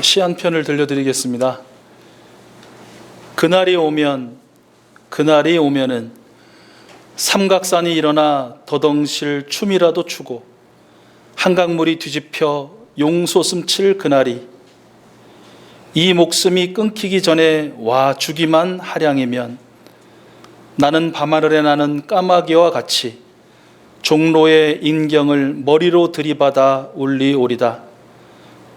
시 한 편을 들려드리겠습니다. 그날이 오면은 삼각산이 일어나 더덩실 춤이라도 추고 한강물이 뒤집혀 용솟음 칠 그날이, 이 목숨이 끊기기 전에 와 주기만 하량이면 나는 밤하늘에 나는 까마귀와 같이 종로의 인경을 머리로 들이받아 울리오리다.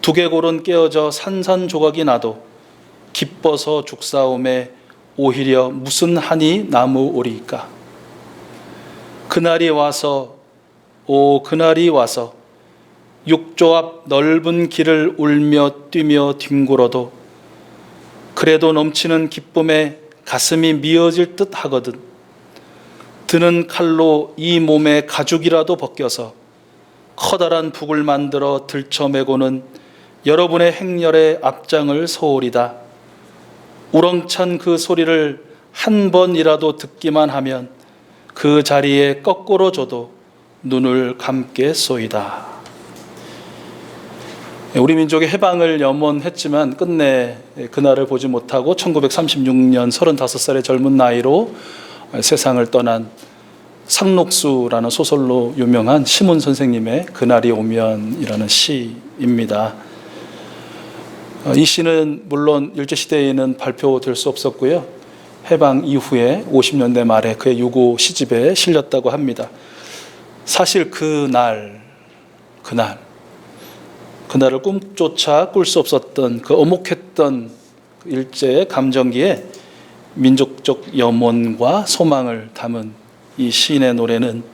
두개골은 깨어져 산산조각이 나도 기뻐서 죽사옴에 오히려 무슨 한이 남으오리까. 그날이 와서, 오 그날이 와서 육조 앞 넓은 길을 울며 뛰며 뒹굴어도 그래도 넘치는 기쁨에 가슴이 미어질 듯 하거든. 드는 칼로 이 몸의 가죽이라도 벗겨서 커다란 북을 만들어 들쳐매고는 여러분의 행렬의 앞장을 서오리다. 우렁찬 그 소리를 한 번이라도 듣기만 하면 그 자리에 거꾸로 줘도 눈을 감겠소이다. 우리 민족의 해방을 염원했지만 끝내 그날을 보지 못하고 1936년 35살의 젊은 나이로 세상을 떠난 상록수라는 소설로 유명한 시문 선생님의 그날이 오면이라는 시입니다. 이 시는 물론 일제시대에는 발표될 수 없었고요. 해방 이후에 50년대 말에 그의 유고 시집에 실렸다고 합니다. 사실 그날을 꿈조차 꿀 수 없었던 그 엄혹했던 일제의 감정기에 민족적 염원과 소망을 담은 이 시인의 노래는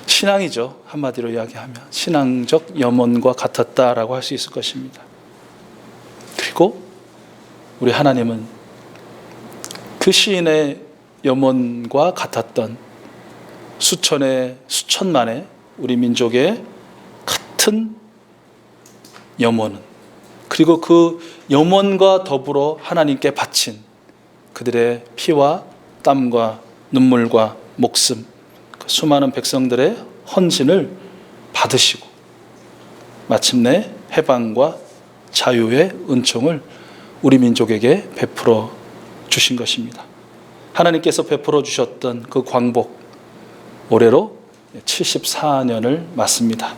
신앙이죠. 한마디로 이야기하면 신앙적 염원과 같았다라고 할 수 있을 것입니다. 그리고 우리 하나님은 그 시인의 염원과 같았던 수천만의 우리 민족의 같은 염원은, 그리고 그 염원과 더불어 하나님께 바친 그들의 피와 땀과 눈물과 목숨, 그 수많은 백성들의 헌신을 받으시고 마침내 해방과 자유의 은총을 우리 민족에게 베풀어 주신 것입니다. 하나님께서 베풀어 주셨던 그 광복, 올해로 74년을 맞습니다.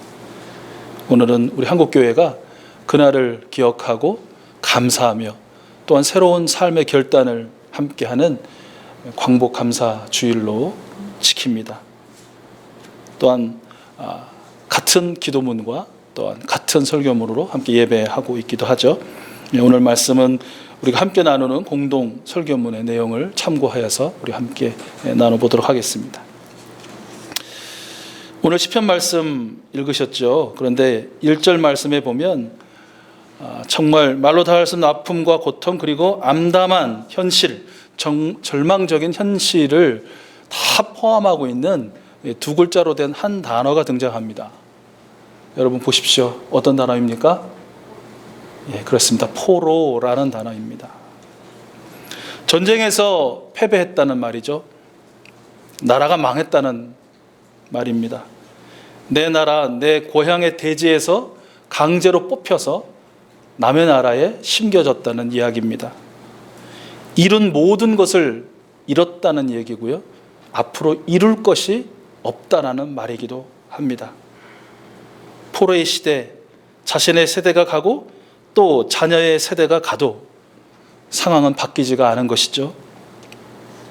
오늘은 우리 한국교회가 그날을 기억하고 감사하며 또한 새로운 삶의 결단을 함께하는 광복 감사 주일로 지킵니다. 또한 같은 기도문과 또한 같은 설교문으로 함께 예배하고 있기도 하죠. 오늘 말씀은 우리가 함께 나누는 공동 설교문의 내용을 참고하여서 우리 함께 나눠보도록 하겠습니다. 오늘 시편 말씀 읽으셨죠? 그런데 1절 말씀에 보면 정말 말로 다 할 수 없는 아픔과 고통, 그리고 암담한 현실, 절망적인 현실을 다 포함하고 있는 두 글자로 된 한 단어가 등장합니다. 여러분 보십시오. 어떤 단어입니까? 예, 그렇습니다. 포로라는 단어입니다. 전쟁에서 패배했다는 말이죠. 나라가 망했다는 말입니다. 내 나라, 내 고향의 대지에서 강제로 뽑혀서 남의 나라에 심겨졌다는 이야기입니다. 이룬 모든 것을 잃었다는 얘기고요. 앞으로 이룰 것이 없다라는 말이기도 합니다. 포로의 시대, 자신의 세대가 가고 또 자녀의 세대가 가도 상황은 바뀌지가 않은 것이죠.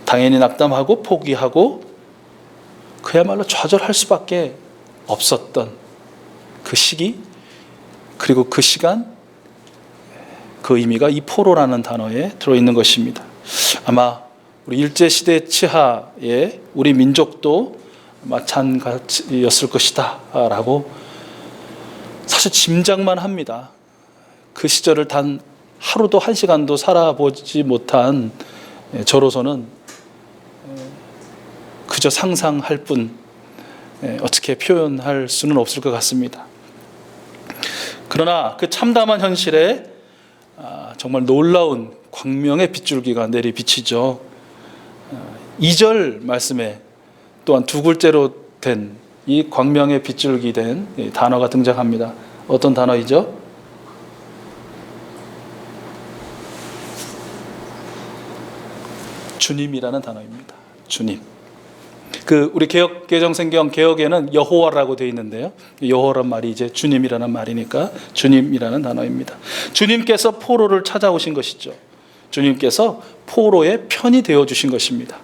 당연히 낙담하고 포기하고 그야말로 좌절할 수밖에 없었던 그 시기, 그리고 그 시간, 그 의미가 이 포로라는 단어에 들어있는 것입니다. 아마 우리 일제시대 치하에 우리 민족도 마찬가지였을 것이다 라고 사실 짐작만 합니다. 그 시절을 단 하루도 한 시간도 살아보지 못한 저로서는 그저 상상할 뿐 어떻게 표현할 수는 없을 것 같습니다. 그러나 그 참담한 현실에 정말 놀라운 광명의 빗줄기가 내리비치죠. 2절 말씀에 또한 두 글자로 된 이 광명의 빗줄기 된 단어가 등장합니다. 어떤 단어이죠? 주님이라는 단어입니다. 주님. 우리 개정성경 개역에는 여호와라고 되어 있는데요. 여호와란 말이 이제 주님이라는 말이니까 주님이라는 단어입니다. 주님께서 포로를 찾아오신 것이죠. 주님께서 포로의 편이 되어 주신 것입니다.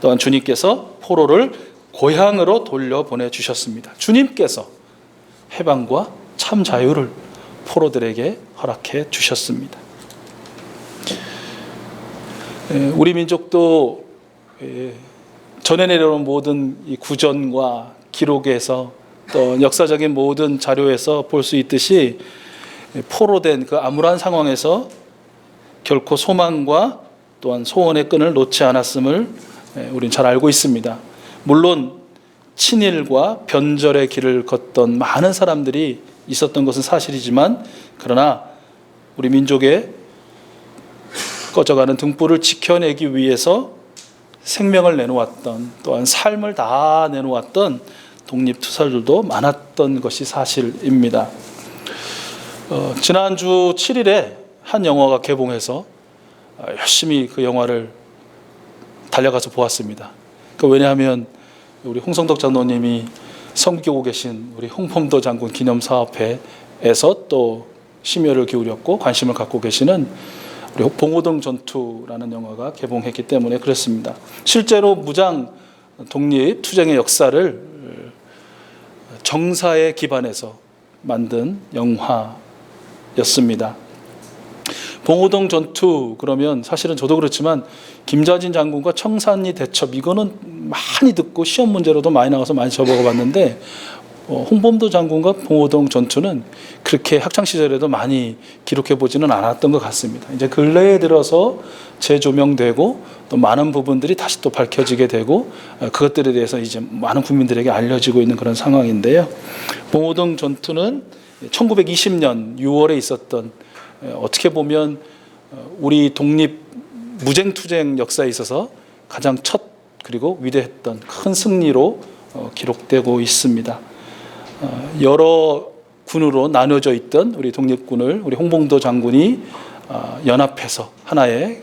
또한 주님께서 포로를 고향으로 돌려보내 주셨습니다. 주님께서 해방과 참 자유를 포로들에게 허락해 주셨습니다. 우리 민족도 전해 내려온 모든 이 구전과 기록에서 또 역사적인 모든 자료에서 볼 수 있듯이 포로된 그 암울한 상황에서 결코 소망과 또한 소원의 끈을 놓지 않았음을 우리는 잘 알고 있습니다. 물론 친일과 변절의 길을 걷던 많은 사람들이 있었던 것은 사실이지만, 그러나 우리 민족의 꺼져가는 등불을 지켜내기 위해서 생명을 내놓았던, 또한 삶을 다 내놓았던 독립투사들도 많았던 것이 사실입니다. 지난주 7일에 한 영화가 개봉해서 열심히 그 영화를 달려가서 보았습니다. 왜냐하면 우리 홍성덕 장로님이 섬기고 계신 우리 홍범도 장군 기념사업회에서 또 심혈을 기울였고 관심을 갖고 계시는 우리 봉오동 전투라는 영화가 개봉했기 때문에 그렇습니다. 실제로 무장 독립 투쟁의 역사를 정사에 기반해서 만든 영화였습니다. 봉오동 전투 그러면 사실은 저도 그렇지만 김좌진 장군과 청산리 대첩, 이거는 많이 듣고 시험 문제로도 많이 나와서 많이 접어봤는데 홍범도 장군과 봉오동 전투는 그렇게 학창시절에도 많이 기록해보지는 않았던 것 같습니다. 이제 근래에 들어서 재조명되고 또 많은 부분들이 다시 또 밝혀지게 되고 그것들에 대해서 이제 많은 국민들에게 알려지고 있는 그런 상황인데요. 봉오동 전투는 1920년 6월에 있었던, 어떻게 보면 우리 독립 무쟁투쟁 역사에 있어서 가장 첫 그리고 위대했던 큰 승리로 기록되고 있습니다. 여러 군으로 나눠져 있던 우리 독립군을 우리 홍범도 장군이 연합해서 하나의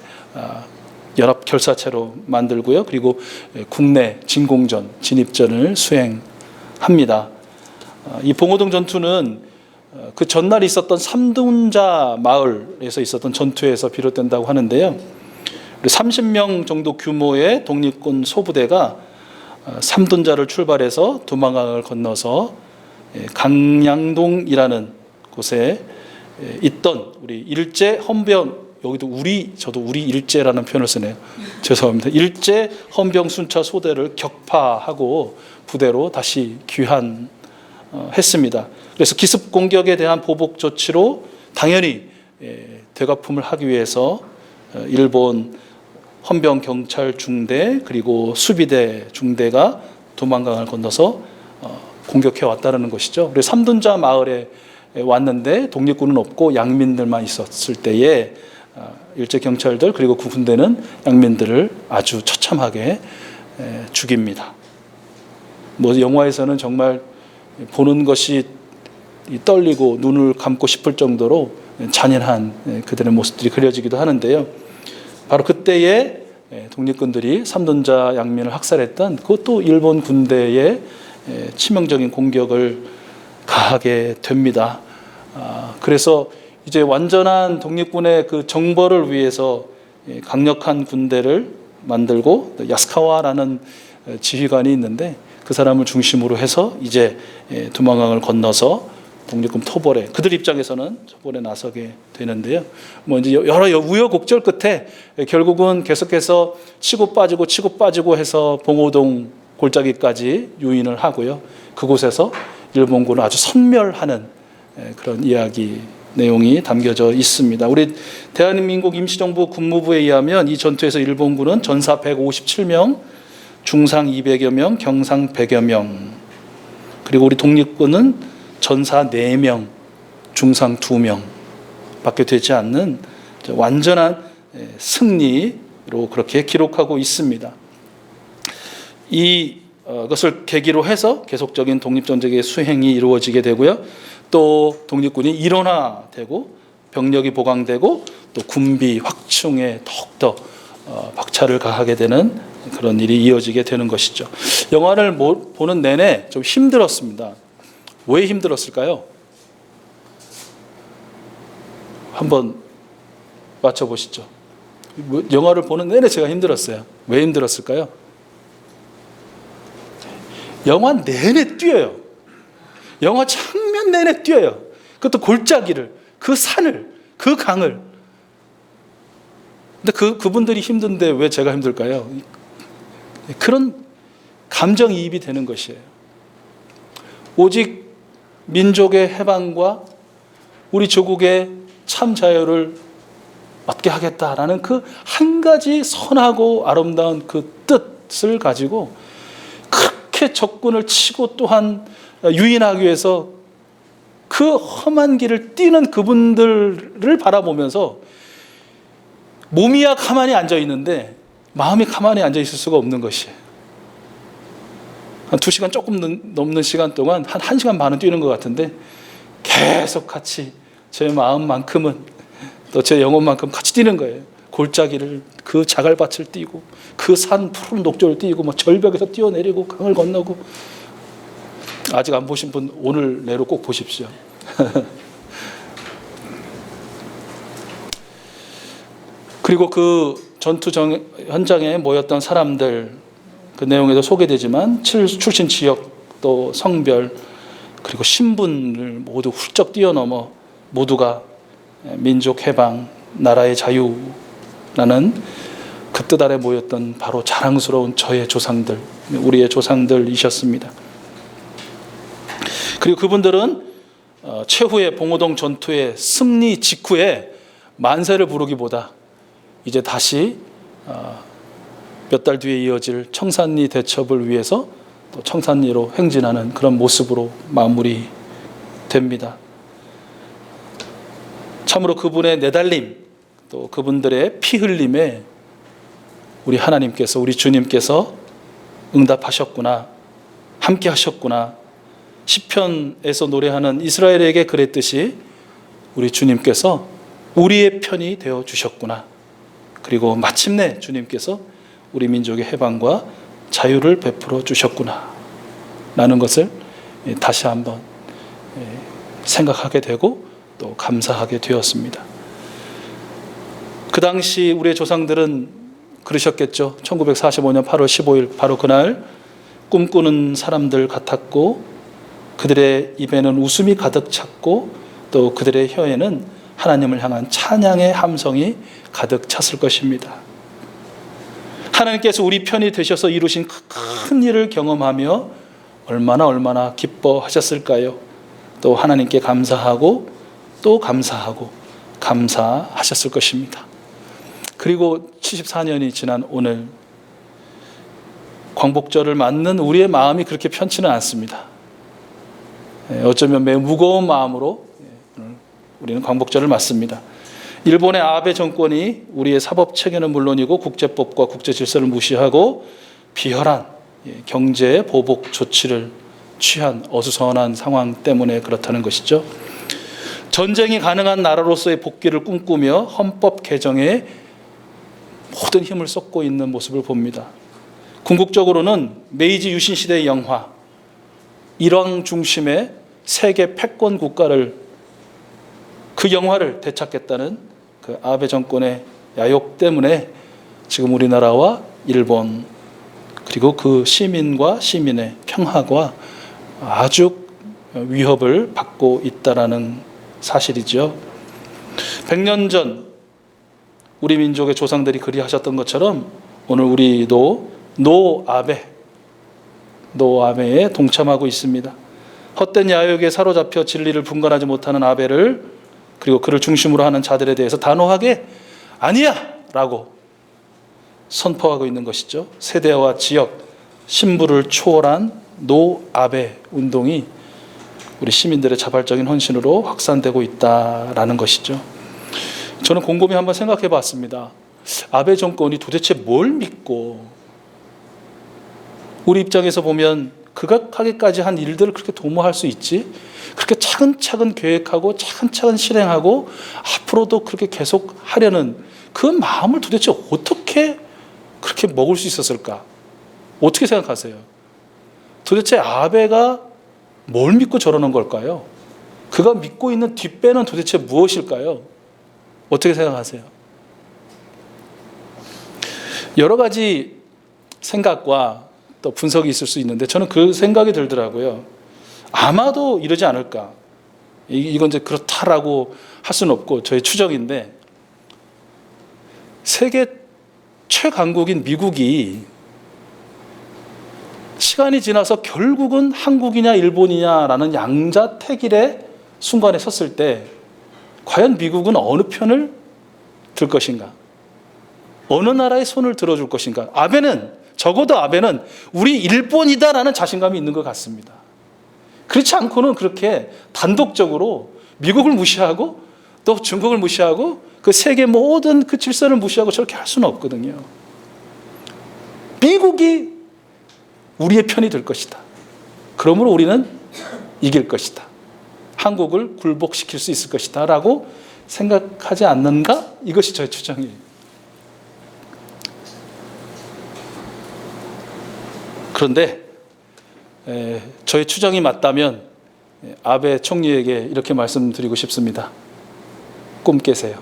연합 결사체로 만들고요. 그리고 국내 진공전, 진입전을 수행합니다. 이 봉오동 전투는 그 전날 있었던 삼둔자 마을에서 있었던 전투에서 비롯된다고 하는데요. 30명 정도 규모의 독립군 소부대가 삼둔자를 출발해서 두만강을 건너서 강양동이라는 곳에 있던 우리 일제 헌병, 여기도 저도 우리 일제라는 표현을 쓰네요. 죄송합니다. 일제 헌병 순차 소대를 격파하고 부대로 다시 귀환했습니다. 그래서 기습 공격에 대한 보복 조치로 당연히 되갚음을 하기 위해서 일본 헌병 경찰 중대 그리고 수비대 중대가 두만강을 건너서 공격해 왔다는 것이죠. 그래서 삼둔자 마을에 왔는데 독립군은 없고 양민들만 있었을 때에 일제 경찰들 그리고 군대는 양민들을 아주 처참하게 죽입니다. 영화에서는 정말 보는 것이 떨리고 눈을 감고 싶을 정도로 잔인한 그들의 모습들이 그려지기도 하는데요. 바로 그때에 독립군들이 삼둔자 양민을 학살했던 그것도 일본 군대의 치명적인 공격을 가하게 됩니다. 그래서 이제 완전한 독립군의 그 정벌을 위해서 강력한 군대를 만들고 야스카와라는 지휘관이 있는데 그 사람을 중심으로 해서 이제 두만강을 건너서 독립군 토벌에, 그들 입장에서는 토벌에 나서게 되는데요. 이제 여러 우여곡절 끝에 결국은 계속해서 치고 빠지고 해서 봉오동 골짜기까지 유인을 하고요. 그곳에서 일본군을 아주 섬멸하는 그런 이야기 내용이 담겨져 있습니다. 우리 대한민국 임시정부 국무부에 의하면 이 전투에서 일본군은 전사 157명, 중상 200여 명, 경상 100여 명, 그리고 우리 독립군은 전사 4명, 중상 2명 밖에 되지 않는 완전한 승리로 그렇게 기록하고 있습니다. 이것을 계기로 해서 계속적인 독립전쟁의 수행이 이루어지게 되고요. 또 독립군이 일원화되고 병력이 보강되고 또 군비 확충에 더욱더 박차를 가하게 되는 그런 일이 이어지게 되는 것이죠. 영화를 보는 내내 좀 힘들었습니다. 왜 힘들었을까요? 한번 맞춰보시죠. 영화를 보는 내내 제가 힘들었어요. 왜 힘들었을까요? 영화 내내 뛰어요. 영화 장면 내내 뛰어요. 그것도 골짜기를, 그 산을, 그 강을. 근데 그분들이 힘든데 왜 제가 힘들까요? 그런 감정이입이 되는 것이에요. 오직 민족의 해방과 우리 조국의 참 자유를 얻게 하겠다라는 그 한 가지 선하고 아름다운 그 뜻을 가지고 그렇게 적군을 치고 또한 유인하기 위해서 그 험한 길을 뛰는 그분들을 바라보면서 몸이야 가만히 앉아 있는데 마음이 가만히 앉아 있을 수가 없는 것이에요. 한 2시간 조금 넘는 시간 동안 한 1시간 반은 뛰는 것 같은데 계속 같이 제 마음만큼은 또 제 영혼만큼 같이 뛰는 거예요. 골짜기를, 그 자갈밭을 뛰고 그 산 푸른 녹조를 뛰고 뭐 절벽에서 뛰어내리고 강을 건너고. 아직 안 보신 분 오늘 내로 꼭 보십시오. 그리고 그 전투 현장에 모였던 사람들, 그 내용에도 소개되지만 출신 지역, 또 성별, 그리고 신분을 모두 훌쩍 뛰어넘어 모두가 민족 해방, 나라의 자유라는 그 뜻 아래 모였던 바로 자랑스러운 저의 조상들, 우리의 조상들이셨습니다. 그리고 그분들은 최후의 봉오동 전투의 승리 직후에 만세를 부르기보다 이제 다시 몇 달 뒤에 이어질 청산리 대첩을 위해서 또 청산리로 행진하는 그런 모습으로 마무리됩니다. 참으로 그분의 내달림, 또 그분들의 피 흘림에 우리 하나님께서, 우리 주님께서 응답하셨구나, 함께 하셨구나. 시편에서 노래하는 이스라엘에게 그랬듯이 우리 주님께서 우리의 편이 되어 주셨구나. 그리고 마침내 주님께서 우리 민족의 해방과 자유를 베풀어 주셨구나 라는 것을 다시 한번 생각하게 되고 또 감사하게 되었습니다. 그 당시 우리의 조상들은 그러셨겠죠. 1945년 8월 15일 바로 그날 꿈꾸는 사람들 같았고, 그들의 입에는 웃음이 가득 찼고, 또 그들의 혀에는 하나님을 향한 찬양의 함성이 가득 찼을 것입니다. 하나님께서 우리 편이 되셔서 이루신 큰 일을 경험하며 얼마나 기뻐하셨을까요? 또 하나님께 감사하고 또 감사하고 감사하셨을 것입니다. 그리고 74년이 지난 오늘 광복절을 맞는 우리의 마음이 그렇게 편치는 않습니다. 어쩌면 매우 무거운 마음으로 우리는 광복절을 맞습니다. 일본의 아베 정권이 우리의 사법 체계는 물론이고 국제법과 국제 질서를 무시하고 비열한 경제 보복 조치를 취한 어수선한 상황 때문에 그렇다는 것이죠. 전쟁이 가능한 나라로서의 복귀를 꿈꾸며 헌법 개정에 모든 힘을 쏟고 있는 모습을 봅니다. 궁극적으로는 메이지 유신 시대의 영화, 일왕 중심의 세계 패권 국가를, 그 영화를 되찾겠다는 그 아베 정권의 야욕 때문에 지금 우리나라와 일본, 그리고 그 시민과 시민의 평화가 아주 위협을 받고 있다라는 사실이죠. 100년 전 우리 민족의 조상들이 그리하셨던 것처럼 오늘 우리도 노아베에 동참하고 있습니다. 헛된 야욕에 사로잡혀 진리를 분간하지 못하는 아베를, 그리고 그를 중심으로 하는 자들에 대해서 단호하게 아니야! 라고 선포하고 있는 것이죠. 세대와 지역, 신부를 초월한 노아베 운동이 우리 시민들의 자발적인 헌신으로 확산되고 있다라는 것이죠. 저는 곰곰이 한번 생각해 봤습니다. 아베 정권이 도대체 뭘 믿고, 우리 입장에서 보면 극악하게까지 한 일들을 그렇게 도모할 수 있지? 그렇게 차근차근 계획하고 차근차근 실행하고 앞으로도 그렇게 계속 하려는 그 마음을 도대체 어떻게 그렇게 먹을 수 있었을까? 어떻게 생각하세요? 도대체 아베가 뭘 믿고 저러는 걸까요? 그가 믿고 있는 뒷배는 도대체 무엇일까요? 어떻게 생각하세요? 여러 가지 생각과 또 분석이 있을 수 있는데 저는 그 생각이 들더라고요. 아마도 이러지 않을까. 이건 이제 그렇다라고 할 수는 없고 저의 추정인데, 세계 최강국인 미국이 시간이 지나서 결국은 한국이냐 일본이냐라는 양자택일의 순간에 섰을 때 과연 미국은 어느 편을 들 것인가? 어느 나라의 손을 들어줄 것인가? 적어도 아베는 우리 일본이다라는 자신감이 있는 것 같습니다. 그렇지 않고는 그렇게 단독적으로 미국을 무시하고 또 중국을 무시하고 그 세계 모든 그 질서를 무시하고 저렇게 할 수는 없거든요. 미국이 우리의 편이 될 것이다. 그러므로 우리는 이길 것이다. 한국을 굴복시킬 수 있을 것이다 라고 생각하지 않는가? 이것이 저의 추정이에요. 그런데 저의 추정이 맞다면 아베 총리에게 이렇게 말씀드리고 싶습니다. 꿈 깨세요.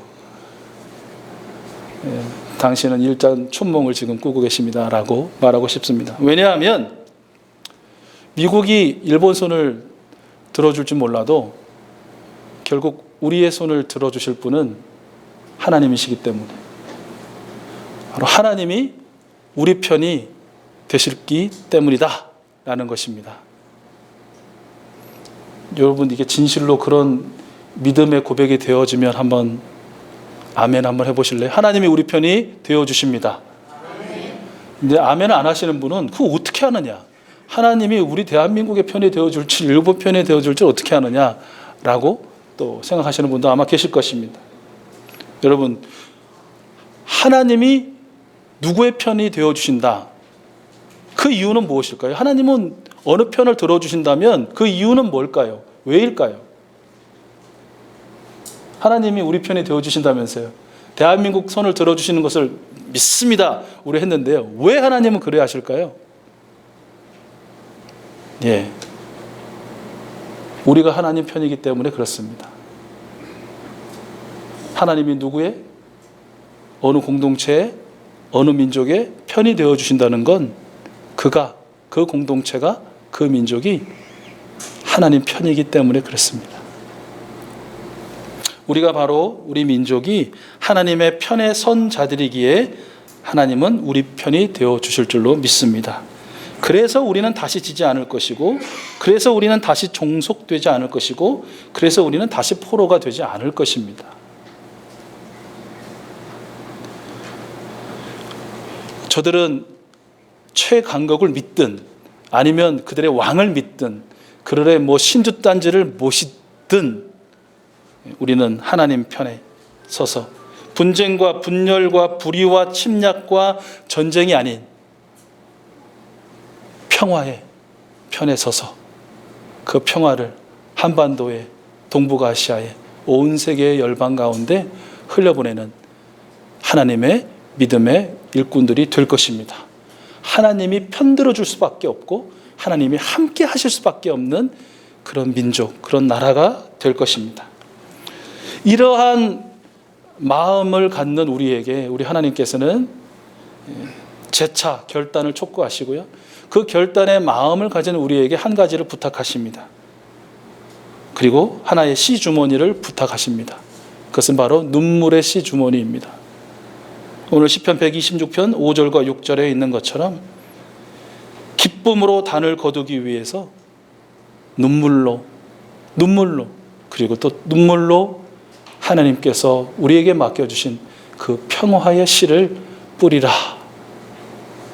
당신은 일단 춘몽을 지금 꾸고 계십니다 라고 말하고 싶습니다. 왜냐하면 미국이 일본 손을 들어줄지 몰라도 결국 우리의 손을 들어주실 분은 하나님이시기 때문에, 바로 하나님이 우리 편이 되시기 때문이다 라는 것입니다. 여러분, 이게 진실로 그런 믿음의 고백이 되어지면 한번 아멘 한번 해보실래요? 하나님이 우리 편이 되어주십니다. 근데 아멘을 안 하시는 분은 그거 어떻게 하느냐, 하나님이 우리 대한민국의 편이 되어줄지 일본 편이 되어줄지 어떻게 하느냐라고 또 생각하시는 분도 아마 계실 것입니다. 여러분, 하나님이 누구의 편이 되어주신다, 그 이유는 무엇일까요? 하나님은 어느 편을 들어주신다면 그 이유는 뭘까요? 왜일까요? 하나님이 우리 편이 되어주신다면서요. 대한민국 손을 들어주시는 것을 믿습니다 우리 했는데요. 왜 하나님은 그래야 하실까요? 우리가 하나님 편이기 때문에 그렇습니다. 하나님이 누구의, 어느 공동체의, 어느 민족의 편이 되어주신다는 건 그 공동체가, 그 민족이 하나님 편이기 때문에 그렇습니다. 우리가 바로 우리 민족이 하나님의 편에 선 자들이기에 하나님은 우리 편이 되어주실 줄로 믿습니다. 그래서 우리는 다시 지지 않을 것이고, 그래서 우리는 다시 종속되지 않을 것이고, 그래서 우리는 다시 포로가 되지 않을 것입니다. 저들은 최강국을 믿든 아니면 그들의 왕을 믿든 그들의 신주단지를 모시든 우리는 하나님 편에 서서 분쟁과 분열과 불의와 침략과 전쟁이 아닌 평화의 편에 서서 그 평화를 한반도에, 동북아시아에, 온 세계의 열방 가운데 흘려보내는 하나님의 믿음의 일꾼들이 될 것입니다. 하나님이 편들어 줄 수밖에 없고 하나님이 함께 하실 수밖에 없는 그런 민족, 그런 나라가 될 것입니다. 이러한 마음을 갖는 우리에게 우리 하나님께서는 재차 결단을 촉구하시고요. 그 결단의 마음을 가진 우리에게 한 가지를 부탁하십니다. 그리고 하나의 시 주머니를 부탁하십니다. 그것은 바로 눈물의 시 주머니입니다. 오늘 시편 126편 5절과 6절에 있는 것처럼 기쁨으로 단을 거두기 위해서 눈물로 그리고 또 눈물로 하나님께서 우리에게 맡겨주신 그 평화의 씨를 뿌리라.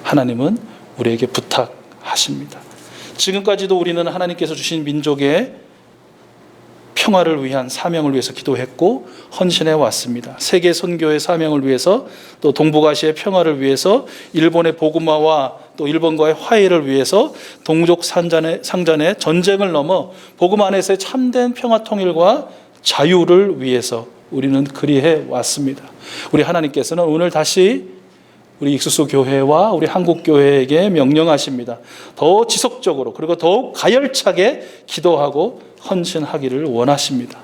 하나님은 우리에게 부탁하십니다. 지금까지도 우리는 하나님께서 주신 민족의 평화를 위한 사명을 위해서 기도했고 헌신해 왔습니다. 세계 선교의 사명을 위해서, 또 동북아시아의 평화를 위해서, 일본의 복음화와 또 일본과의 화해를 위해서, 동족 상잔의 전쟁을 넘어 복음 안에서의 참된 평화 통일과 자유를 위해서 우리는 그리해 왔습니다. 우리 하나님께서는 오늘 다시 우리 익수수 교회와 우리 한국 교회에게 명령하십니다. 더 지속적으로 그리고 더욱 가열차게 기도하고 헌신하기를 원하십니다.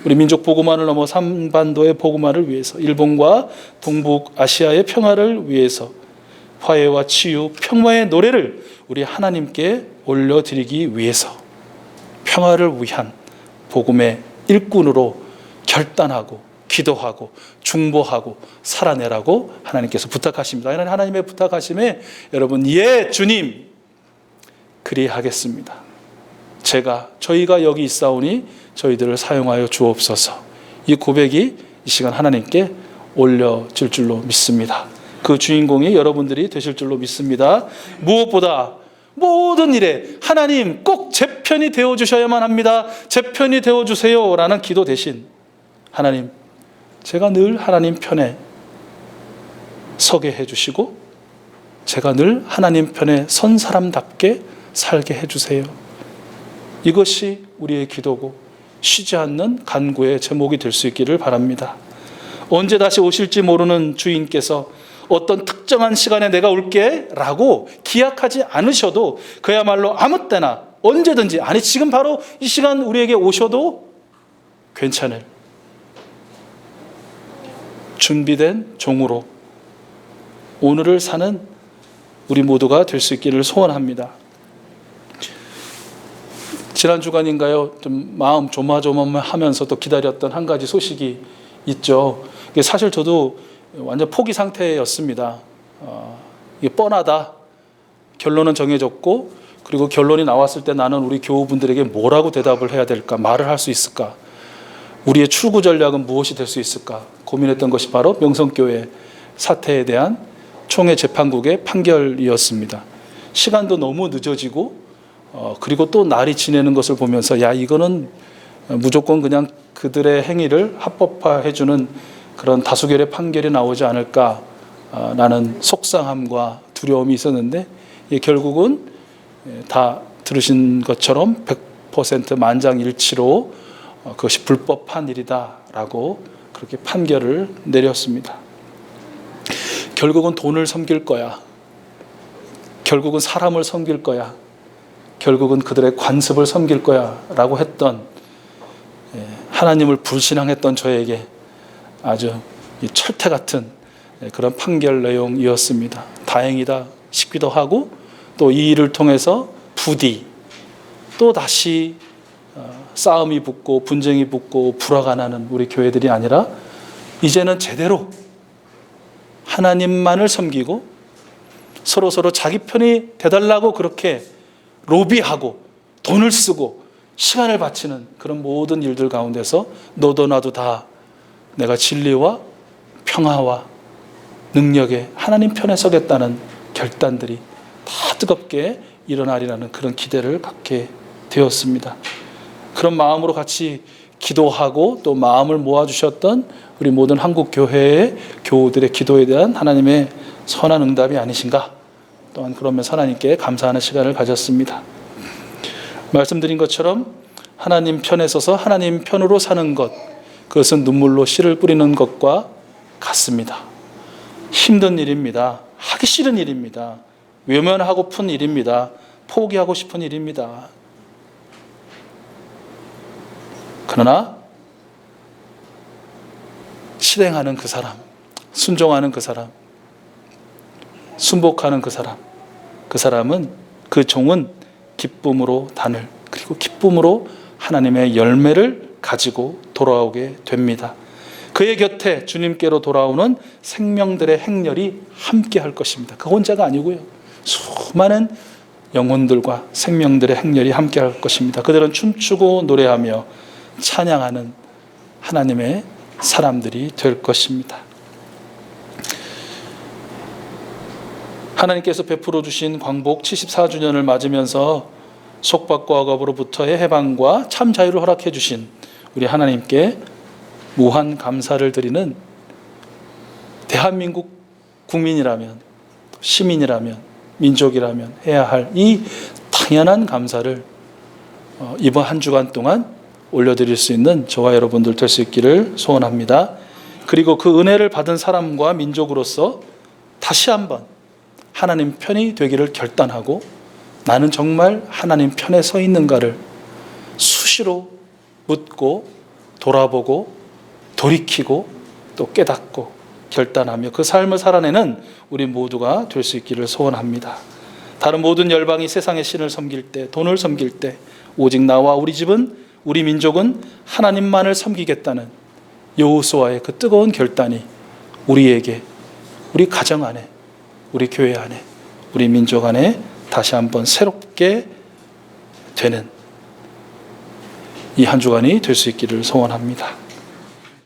우리 민족 복음화를 넘어 삼반도의 복음화를 위해서, 일본과 동북아시아의 평화를 위해서 화해와 치유, 평화의 노래를 우리 하나님께 올려드리기 위해서 평화를 위한 복음의 일꾼으로 결단하고 기도하고 중보하고 살아내라고 하나님께서 부탁하십니다. 이런 하나님의 부탁하심에 여러분, 예 주님 그리하겠습니다. 저희가 여기 있사오니 저희들을 사용하여 주옵소서. 이 고백이 이 시간 하나님께 올려질 줄로 믿습니다. 그 주인공이 여러분들이 되실 줄로 믿습니다. 무엇보다 모든 일에 하나님 꼭 제 편이 되어주셔야만 합니다. 제 편이 되어주세요 라는 기도 대신 하나님, 제가 늘 하나님 편에 서게 해주시고 제가 늘 하나님 편에 선 사람답게 살게 해주세요. 이것이 우리의 기도고 쉬지 않는 간구의 제목이 될 수 있기를 바랍니다. 언제 다시 오실지 모르는 주인께서 어떤 특정한 시간에 내가 올게 라고 기약하지 않으셔도 그야말로 아무 때나 언제든지, 아니 지금 바로 이 시간 우리에게 오셔도 괜찮을 준비된 종으로 오늘을 사는 우리 모두가 될 수 있기를 소원합니다. 지난 주간인가요? 좀 마음 조마조마하면서도 기다렸던 한 가지 소식이 있죠. 사실 저도 완전 포기 상태였습니다. 이게 뻔하다. 결론은 정해졌고, 그리고 결론이 나왔을 때 나는 우리 교우분들에게 뭐라고 대답을 해야 될까? 말을 할 수 있을까? 우리의 출구 전략은 무엇이 될 수 있을까? 고민했던 것이 바로 명성교회 사태에 대한 총회 재판국의 판결이었습니다. 시간도 너무 늦어지고 그리고 또 날이 지내는 것을 보면서 이거는 무조건 그냥 그들의 행위를 합법화해주는 그런 다수결의 판결이 나오지 않을까라는 속상함과 두려움이 있었는데, 결국은 다 들으신 것처럼 100% 만장일치로 그것이 불법한 일이다라고 그렇게 판결을 내렸습니다. 결국은 돈을 섬길 거야. 결국은 사람을 섬길 거야. 결국은 그들의 관습을 섬길 거야 라고 했던, 하나님을 불신앙했던 저에게 아주 철퇴 같은 그런 판결 내용이었습니다. 다행이다 싶기도 하고, 또 이 일을 통해서 부디 또 다시 싸움이 붙고 분쟁이 붙고 불화가 나는 우리 교회들이 아니라 이제는 제대로 하나님만을 섬기고 서로 자기 편이 되달라고 그렇게 로비하고 돈을 쓰고 시간을 바치는 그런 모든 일들 가운데서 너도 나도 다 내가 진리와 평화와 능력에 하나님 편에 서겠다는 결단들이 다 뜨겁게 일어나리라는 그런 기대를 갖게 되었습니다. 그런 마음으로 같이 기도하고 또 마음을 모아주셨던 우리 모든 한국 교회의 교우들의 기도에 대한 하나님의 선한 응답이 아니신가, 또한 그러면서 하나님께 감사하는 시간을 가졌습니다. 말씀드린 것처럼 하나님 편에 서서 하나님 편으로 사는 것, 그것은 눈물로 씨를 뿌리는 것과 같습니다. 힘든 일입니다. 하기 싫은 일입니다. 외면하고픈 일입니다. 포기하고 싶은 일입니다. 그러나 실행하는 그 사람, 순종하는 그 사람, 순복하는 그 사람은, 그 종은 기쁨으로 단을, 그리고 기쁨으로 하나님의 열매를 가지고 돌아오게 됩니다. 그의 곁에 주님께로 돌아오는 생명들의 행렬이 함께 할 것입니다. 그 혼자가 아니고요, 수많은 영혼들과 생명들의 행렬이 함께 할 것입니다. 그들은 춤추고 노래하며 찬양하는 하나님의 사람들이 될 것입니다. 하나님께서 베풀어 주신 광복 74주년을 맞으면서 속박과 억압으로부터의 해방과 참 자유를 허락해 주신 우리 하나님께 무한 감사를 드리는 대한민국 국민이라면, 시민이라면, 민족이라면 해야 할 이 당연한 감사를 이번 한 주간 동안 올려드릴 수 있는 저와 여러분들 될 수 있기를 소원합니다. 그리고 그 은혜를 받은 사람과 민족으로서 다시 한번 하나님 편이 되기를 결단하고 나는 정말 하나님 편에 서 있는가를 수시로 묻고 돌아보고 돌이키고 또 깨닫고 결단하며 그 삶을 살아내는 우리 모두가 될 수 있기를 소원합니다. 다른 모든 열방이 세상의 신을 섬길 때, 돈을 섬길 때 오직 나와 우리 집은, 우리 민족은 하나님만을 섬기겠다는 여호수아의 그 뜨거운 결단이 우리에게, 우리 가정 안에, 우리 교회 안에, 우리 민족 안에 다시 한번 새롭게 되는 이 한 주간이 될 수 있기를 소원합니다.